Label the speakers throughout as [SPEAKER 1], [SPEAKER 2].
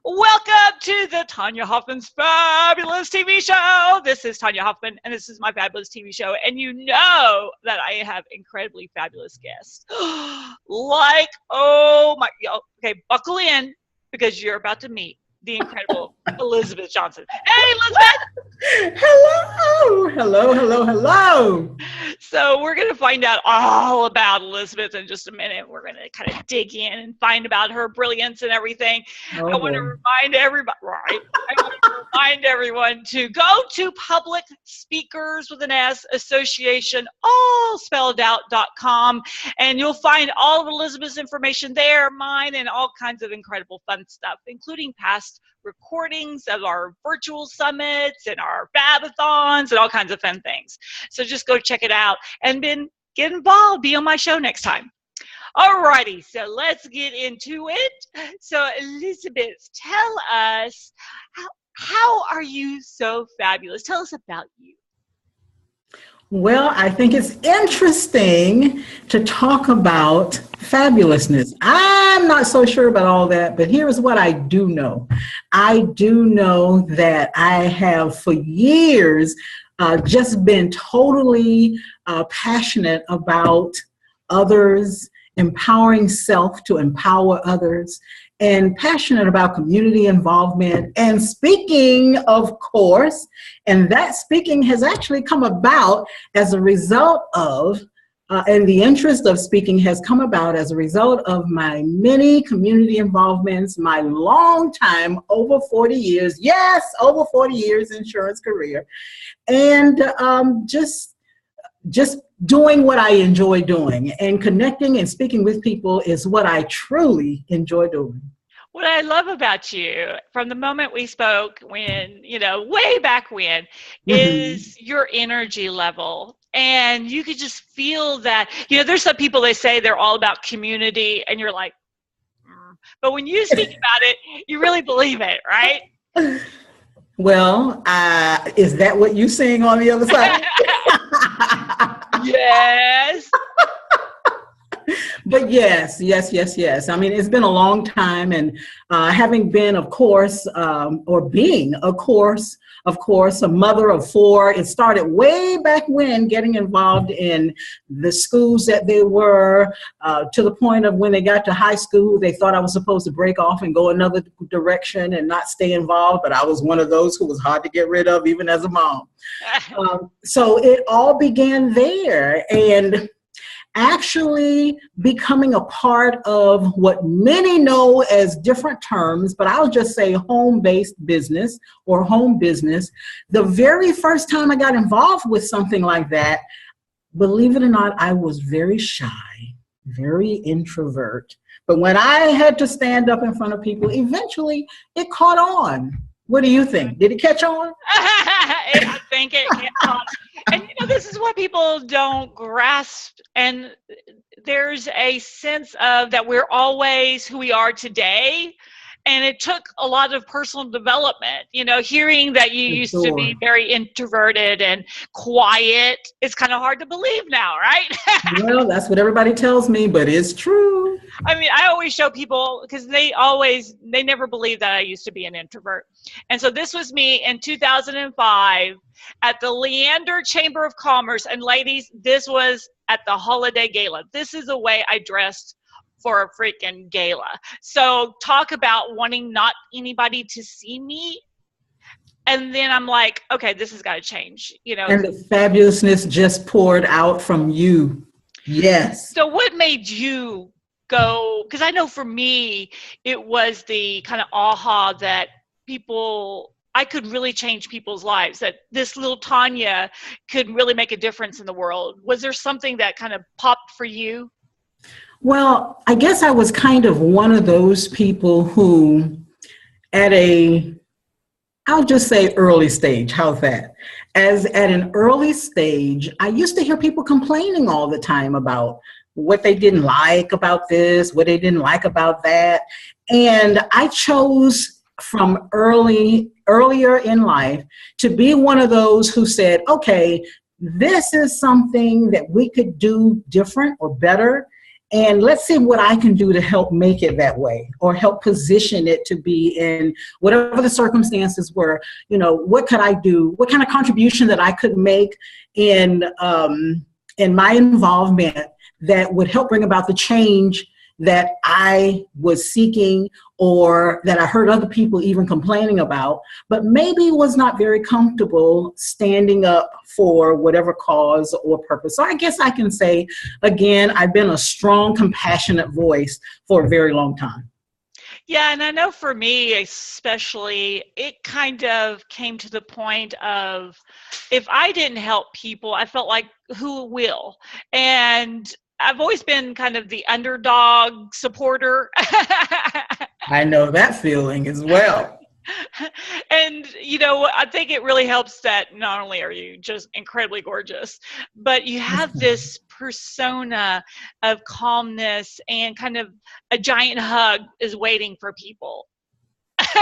[SPEAKER 1] Welcome to the Tonya Hofmann's Fabulous TV Show. This is Tonya Hofmann, and this is my fabulous TV show. And you know that I have incredibly fabulous guests. Okay, buckle in because you're about to meet the incredible Elizabeth Johnson. Hey, Elizabeth!
[SPEAKER 2] Hello.
[SPEAKER 1] So we're going to find out all about Elizabeth in just a minute. We're going to kind of dig in and find about her brilliance and everything.
[SPEAKER 2] Oh,
[SPEAKER 1] I want to remind everybody, everyone to go to Public Speakers with an S Association, all spelled out.com, and you'll find all of Elizabeth's information there, mine, and all kinds of incredible fun stuff, including past recordings of our virtual summits and our fabathons and all kinds of fun things. So just go check it out and get involved. Be on my show next time. Alrighty, so let's get into it. So Elizabeth, tell us, how are you so fabulous? Tell us about you.
[SPEAKER 2] Well, I think it's interesting to talk about fabulousness. I'm not so sure about all that, but here's what I do know. I do know that I have for years just been totally passionate about others, empowering self to empower others, and passionate about community involvement and speaking, of course, and that speaking has actually come about as a result of, and the interest of speaking has come about as a result of my many community involvements, my long time, over 40 years, yes, over 40 years insurance career, and just doing what I enjoy doing, and connecting and speaking with people is what I truly enjoy doing.
[SPEAKER 1] What I love about you from the moment we spoke way back when, is your energy level. And you could just feel that, there's some people, they say they're all about community and you're like, but when you speak about it, you really believe it, right?
[SPEAKER 2] Well, is that what you sing on the other side?
[SPEAKER 1] Yes.
[SPEAKER 2] But yes. I mean, it's been a long time, and having been, of course, being, of course, a mother of four, it started way back when, getting involved in the schools that they were, to the point of when they got to high school, they thought I was supposed to break off and go another direction and not stay involved, but I was one of those who was hard to get rid of, even as a mom. So it all began there, and actually becoming a part of what many know as different terms, but I'll just say home-based business or home business. The very first time I got involved with something like that, believe it or not, I was very shy, very introvert. But when I had to stand up in front of people, eventually it caught on. What do you think? Did it catch on?
[SPEAKER 1] I think it caught on. And this is what people don't grasp. And there's a sense of that we're always who we are today. And it took a lot of personal development, hearing that you used to be very introverted and quiet. It's kind of hard to believe now, right?
[SPEAKER 2] Well, that's what everybody tells me, but it's true.
[SPEAKER 1] I mean, I always show people, because they never believe that I used to be an introvert. And so this was me in 2005 at the Leander Chamber of Commerce. And ladies, this was at the holiday gala. This is the way I dressed for a freaking gala. So talk about wanting not anybody to see me. And then I'm like, okay, this has got to change,
[SPEAKER 2] And the fabulousness just poured out from you. Yes.
[SPEAKER 1] So what made you go? Because I know for me, it was the kind of aha that I could really change people's lives, that this little Tonya could really make a difference in the world. Was there something that kind of popped for you?
[SPEAKER 2] Well, I guess I was kind of one of those people who I'll just say early stage, how's that? As at an early stage, I used to hear people complaining all the time about what they didn't like about this, what they didn't like about that. And I chose from earlier in life to be one of those who said, okay, this is something that we could do different or better. And let's see what I can do to help make it that way, or help position it to be in whatever the circumstances were. What could I do? What kind of contribution that I could make in my involvement that would help bring about the change that I was seeking, or that I heard other people even complaining about, but maybe was not very comfortable standing up for whatever cause or purpose. So I guess I can say, again, I've been a strong, compassionate voice for a very long time.
[SPEAKER 1] Yeah, and I know for me especially, it kind of came to the point of, if I didn't help people, I felt like, who will? And I've always been kind of the underdog supporter.
[SPEAKER 2] I know that feeling as well.
[SPEAKER 1] And, I think it really helps that not only are you just incredibly gorgeous, but you have this persona of calmness, and kind of a giant hug is waiting for people.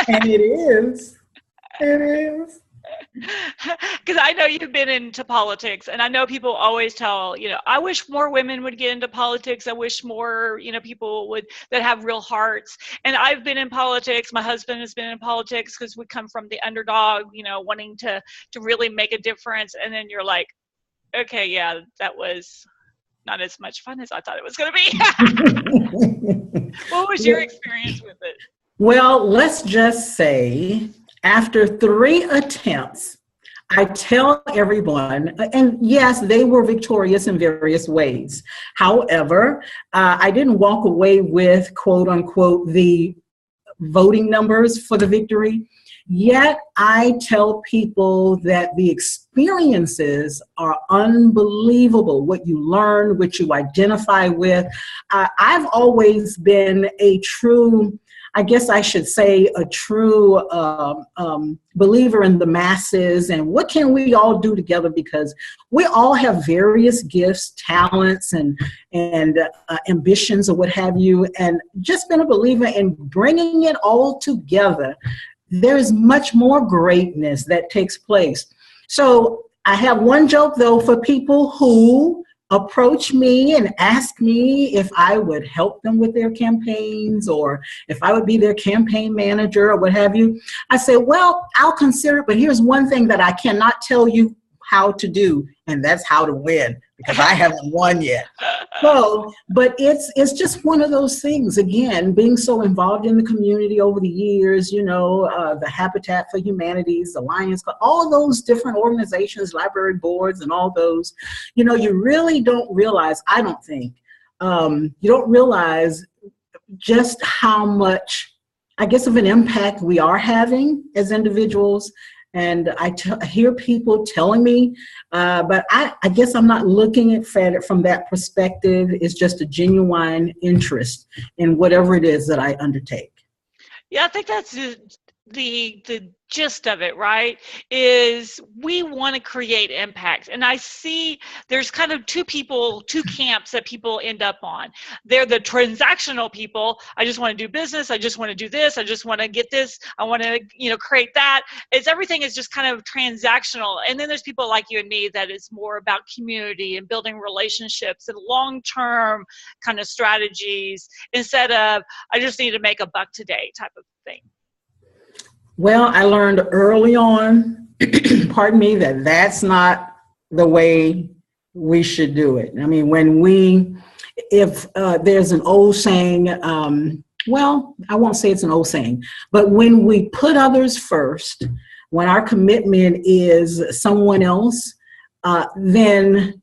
[SPEAKER 2] And it is. It is.
[SPEAKER 1] Because I know you've been into politics, and I know people always tell, I wish more women would get into politics. I wish more, people that have real hearts. And I've been in politics. My husband has been in politics, because we come from the underdog, wanting to really make a difference. And then you're like, okay, yeah, that was not as much fun as I thought it was going to be. What was your experience with it?
[SPEAKER 2] Well, let's just say, after 3 attempts, I tell everyone, and yes, they were victorious in various ways. However, I didn't walk away with, quote unquote, the voting numbers for the victory. Yet I tell people that the experiences are unbelievable. What you learn, what you identify with. I've always been a true, I guess I should say, a true believer in the masses and what can we all do together, because we all have various gifts, talents, and ambitions, or what have you, and just been a believer in bringing it all together. There's much more greatness that takes place. So I have one joke, though, for people who approach me and ask me if I would help them with their campaigns, or if I would be their campaign manager, or what have you. I say, well, I'll consider it, but here's one thing that I cannot tell you how to do, and that's how to win, because I haven't won yet. So, but it's just one of those things, again, being so involved in the community over the years, the Habitat for Humanities, the Lions Club, all those different organizations, library boards, and all those, you really don't realize, I don't think, you don't realize just how much, I guess, of an impact we are having as individuals. And I hear people telling me, but I guess I'm not looking at it from that perspective. It's just a genuine interest in whatever it is that I undertake.
[SPEAKER 1] Yeah, I think that's the gist of it, right? Is we want to create impact. And I see there's kind of two camps that people end up on. They're the transactional people. I just want to do business. I just want to do this. I just want to get this. I want to, create that. Everything is just kind of transactional. And then there's people like you and me that is more about community and building relationships and long-term kind of strategies, instead of, I just need to make a buck today type of thing.
[SPEAKER 2] Well, I learned early on, pardon me, that that's not the way we should do it. I mean, if there's an old saying, well, I won't say it's an old saying, but when we put others first, when our commitment is someone else, then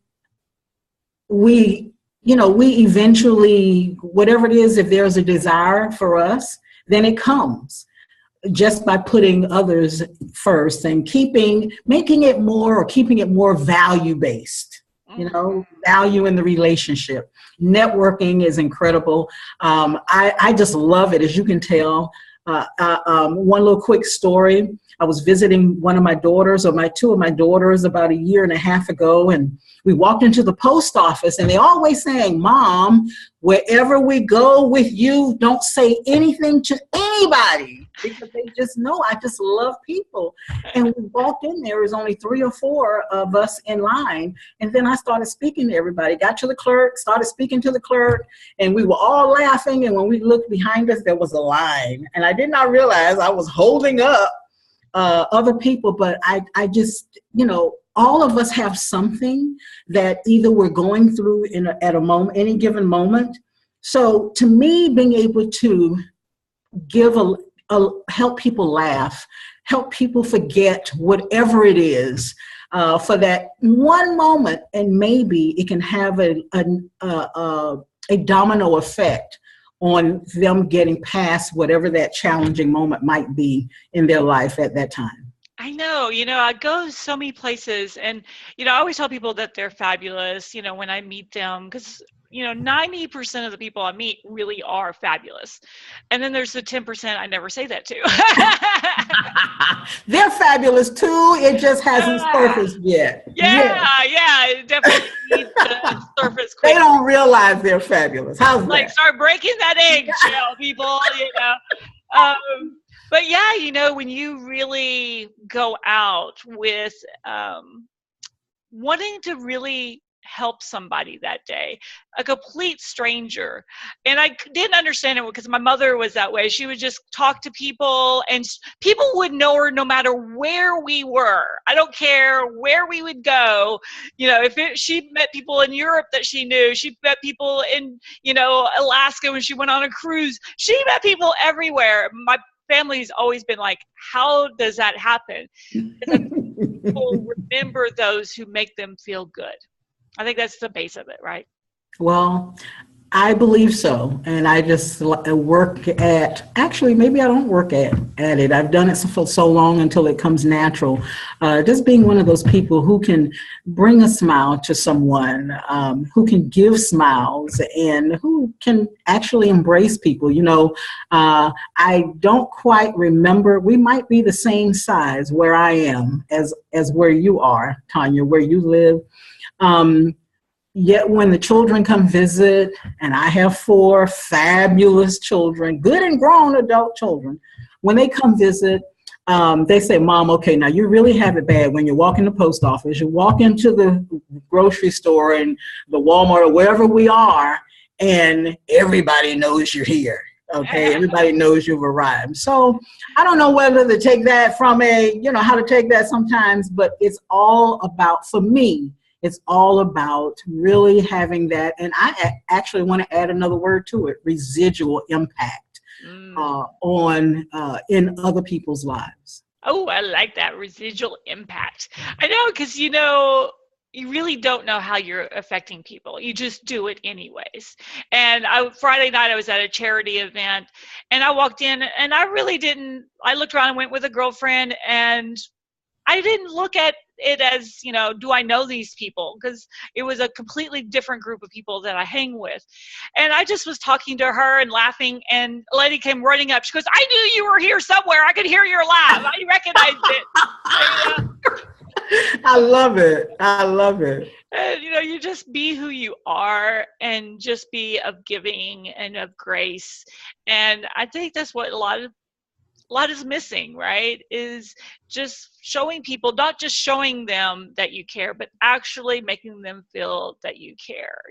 [SPEAKER 2] we eventually, whatever it is, if there's a desire for us, then it comes. Just by putting others first and keeping it more value-based, value in the relationship. Networking is incredible. I just love it, as you can tell. One little quick story. I was visiting two of my daughters about 1.5 years ago, and we walked into the post office, and they always saying, "Mom, Wherever we go with you, don't say anything to anybody, because they just know I just love people. And we walked in there was only 3 or 4 of us in line, and then I started speaking to everybody. Got to the clerk, started speaking to the clerk, and we were all laughing. And when we looked behind us, there was a line, and I did not realize I was holding up other people. But I just, all of us have something that either we're going through at a moment, any given moment. So to me, being able to give help people laugh, help people forget whatever it is for that one moment, and maybe it can have a domino effect on them getting past whatever that challenging moment might be in their life at that time.
[SPEAKER 1] I know, I go so many places, and, I always tell people that they're fabulous, when I meet them, because, 90% of the people I meet really are fabulous. And then there's the 10% I never say that to.
[SPEAKER 2] They're fabulous too. It just hasn't surfaced yet.
[SPEAKER 1] Yeah, it definitely needs to surface quick.
[SPEAKER 2] They don't realize they're fabulous. How's that?
[SPEAKER 1] Start breaking that eggshell, people, But yeah, when you really go out with wanting to really help somebody that day, a complete stranger. And I didn't understand it because my mother was that way. She would just talk to people, and people would know her no matter where we were. I don't care where we would go. She met people in Europe that she knew. She met people in, Alaska when she went on a cruise. She met people everywhere. My family's always been like, how does that happen? People remember those who make them feel good. I think that's the base of it, right?
[SPEAKER 2] Well, I believe so. And I just work actually, maybe I don't work at it. I've done it for so long until it comes natural. Just being one of those people who can bring a smile to someone, who can give smiles, and who can actually embrace people. I don't quite remember. We might be the same size where I am as where you are, Tonya, where you live. Yet when the children come visit, and I have 4 fabulous children, good and grown adult children, when they come visit, they say, Mom, okay, now you really have it bad when you walk in the post office, you walk into the grocery store and the Walmart or wherever we are, and everybody knows you're here. Okay, everybody knows you've arrived. So I don't know whether to take that from how to take that sometimes, but it's all about, for me, it's all about really having that. And I actually want to add another word to it, residual impact in other people's lives.
[SPEAKER 1] Oh, I like that, residual impact. I know, because, you really don't know how you're affecting people. You just do it anyways. And Friday night, I was at a charity event, and I walked in, and I looked around and went with a girlfriend, and I didn't look at it as, do I know these people? Because it was a completely different group of people that I hang with. And I just was talking to her and laughing, and a lady came running up. She goes, I knew you were here somewhere. I could hear your laugh. I recognized it.
[SPEAKER 2] I love it. I love it.
[SPEAKER 1] And, you just be who you are, and just be of giving and of grace. And I think that's what a lot is missing, right? Is just showing people, not just showing them that you care, but actually making them feel that you care,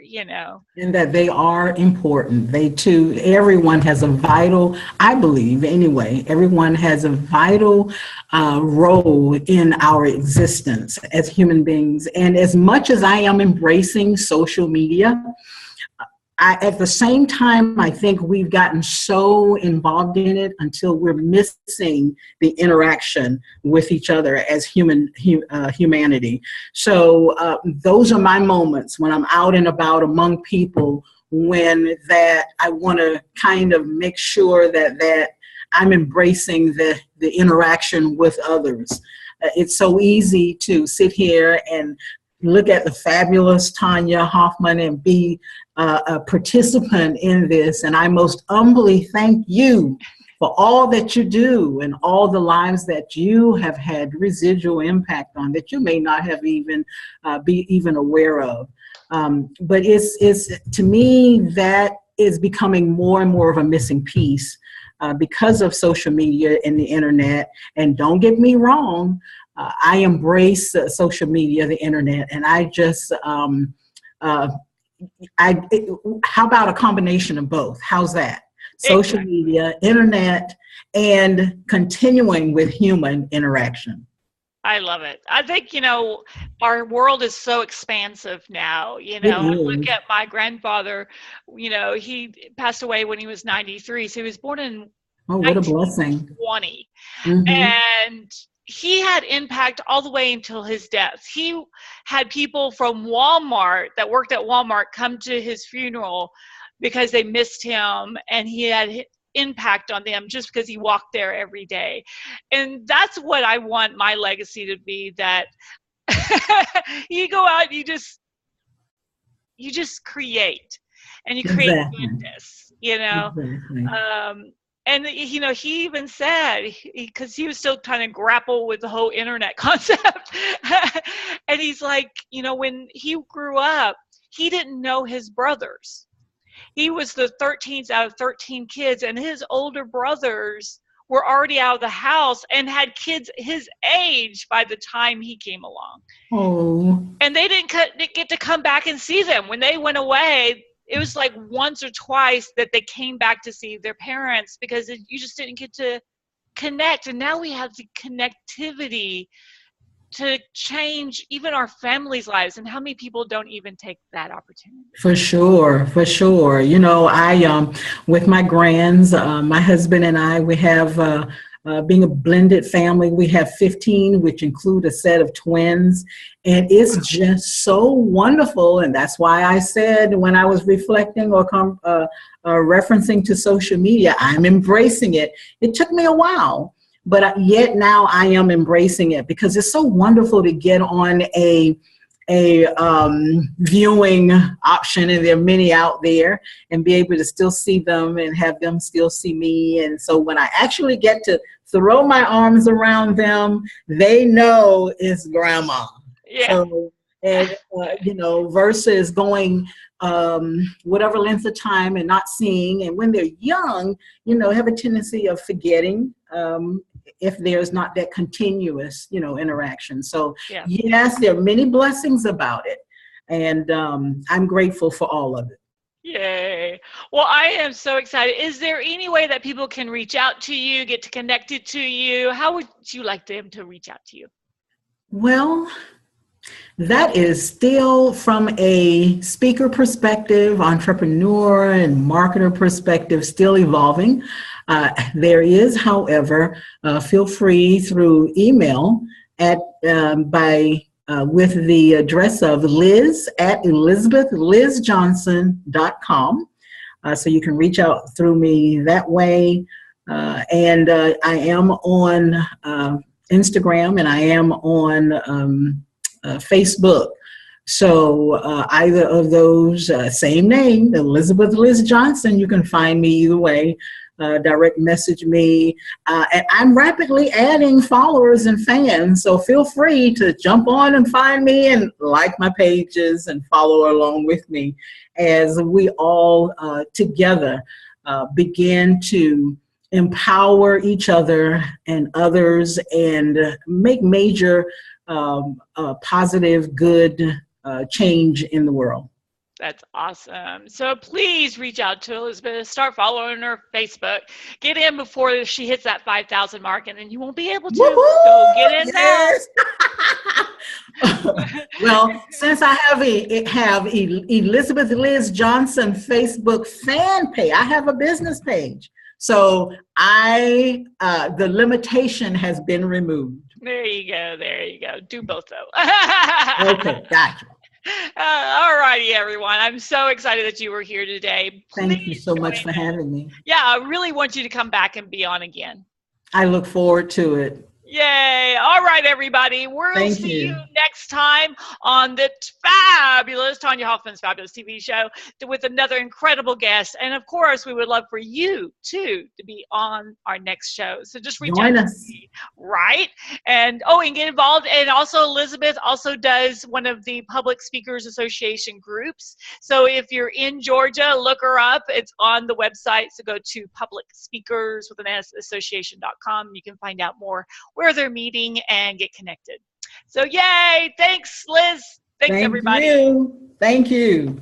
[SPEAKER 1] And that they are important. They too, everyone has a vital, I believe anyway, everyone has a vital role in our existence as human beings. And as much as I am embracing social media, at the same time, I think we've gotten so involved in it until we're missing the interaction with each other as humanity. So those are my moments when I'm out and about among people, when that I want to kind of make sure that I'm embracing the interaction with others. It's so easy to sit here and look at the fabulous Tonya Hofmann and be a participant in this. And I most humbly thank you for all that you do and all the lives that you have had residual impact on that you may not have even be even aware of.
[SPEAKER 2] But it's to me that is becoming more and more of a missing piece because of social media and the internet. And don't get me wrong, I embrace social media, the internet, and I just how about a combination of both? How's that? Social
[SPEAKER 1] Exactly.
[SPEAKER 2] media, internet, and continuing with human interaction.
[SPEAKER 1] I love it. I think, our world is so expansive now.
[SPEAKER 2] It
[SPEAKER 1] I look
[SPEAKER 2] is.
[SPEAKER 1] at my grandfather, he passed away when he was 93. So he was born in
[SPEAKER 2] Oh, what a blessing.
[SPEAKER 1] 1920.
[SPEAKER 2] Mm-hmm.
[SPEAKER 1] And he had impact all the way until his death. He had people from Walmart that worked at Walmart come to his funeral because they missed him, and he had impact on them just because he walked there every day. And that's what I want my legacy to be, that you go out and you just create, and you create
[SPEAKER 2] Exactly.
[SPEAKER 1] goodness.
[SPEAKER 2] Exactly.
[SPEAKER 1] And he even said, because he was still trying to grapple with the whole internet concept, and he's like, when he grew up, he didn't know his brothers. He was the 13th out of 13 kids, and his older brothers were already out of the house and had kids his age by the time he came along.
[SPEAKER 2] Oh,
[SPEAKER 1] And they didn't get to come back and see them. When they went away, it was like once or twice that they came back to see their parents, because you just didn't get to connect. And now we have the connectivity to change even our families' lives. And how many people don't even take that opportunity?
[SPEAKER 2] for sure, for sure. I with my grands, my husband and I, we have being a blended family, we have 15, which include a set of twins, and it's just so wonderful. And that's why I said when I was reflecting or referencing to social media, I'm embracing it. It took me a while, but yet now I am embracing it because it's so wonderful to get on a viewing option, and there are many out there, and be able to still see them and have them still see me. And so when I actually get to throw my arms around them, they know it's grandma.
[SPEAKER 1] Yeah.
[SPEAKER 2] So, and versus going whatever length of time and not seeing. And when they're young, have a tendency of forgetting if there's not that continuous, interaction. So
[SPEAKER 1] Yeah.
[SPEAKER 2] yes, there are many blessings about it. And I'm grateful for all of it.
[SPEAKER 1] Yay. Well, I am so excited. Is there any way that people can reach out to you, get connected to you? How would you like them to reach out to you?
[SPEAKER 2] Well, that is still from a speaker perspective, entrepreneur and marketer perspective, still evolving. There is, however, feel free through email with the address of liz@elizabethlizjohnson.com. So you can reach out through me that way. And I am on Instagram, and I am on Facebook. So either of those, same name, Elizabeth Liz Johnson, you can find me either way. Direct message me. And I'm rapidly adding followers and fans, so feel free to jump on and find me and like my pages and follow along with me as we all together begin to empower each other and others and make major positive, good change in the world.
[SPEAKER 1] That's awesome. So please reach out to Elizabeth. Start following her Facebook. Get in before she hits that 5,000 mark, and then you won't be able to.
[SPEAKER 2] Woo-hoo!
[SPEAKER 1] So get in
[SPEAKER 2] yes. Well, since I have Elizabeth Liz Johnson Facebook fan page, I have a business page. So the limitation has been removed.
[SPEAKER 1] There you go. There you go. Do both though.
[SPEAKER 2] Okay, gotcha.
[SPEAKER 1] All righty, everyone. I'm so excited that you were here today.
[SPEAKER 2] Thank you so much for having me.
[SPEAKER 1] Yeah, I really want you to come back and be on again.
[SPEAKER 2] I look forward to it.
[SPEAKER 1] Yay. All right, everybody. We'll
[SPEAKER 2] Thank
[SPEAKER 1] see you
[SPEAKER 2] you.
[SPEAKER 1] next time on the fabulous Tonya Hoffman's Fabulous TV show with another incredible guest. And of course, we would love for you too to be on our next show. So just reach out
[SPEAKER 2] Join
[SPEAKER 1] to
[SPEAKER 2] us.
[SPEAKER 1] me, right? And and get involved. And also, Elizabeth also does one of the Public Speakers Association groups. So if you're in Georgia, look her up. It's on the website. So go to publicspeakers.association.com. You can find out more where they're meeting and get connected. So yay, thanks Liz. Thanks
[SPEAKER 2] Thank
[SPEAKER 1] everybody.
[SPEAKER 2] you. Thank you.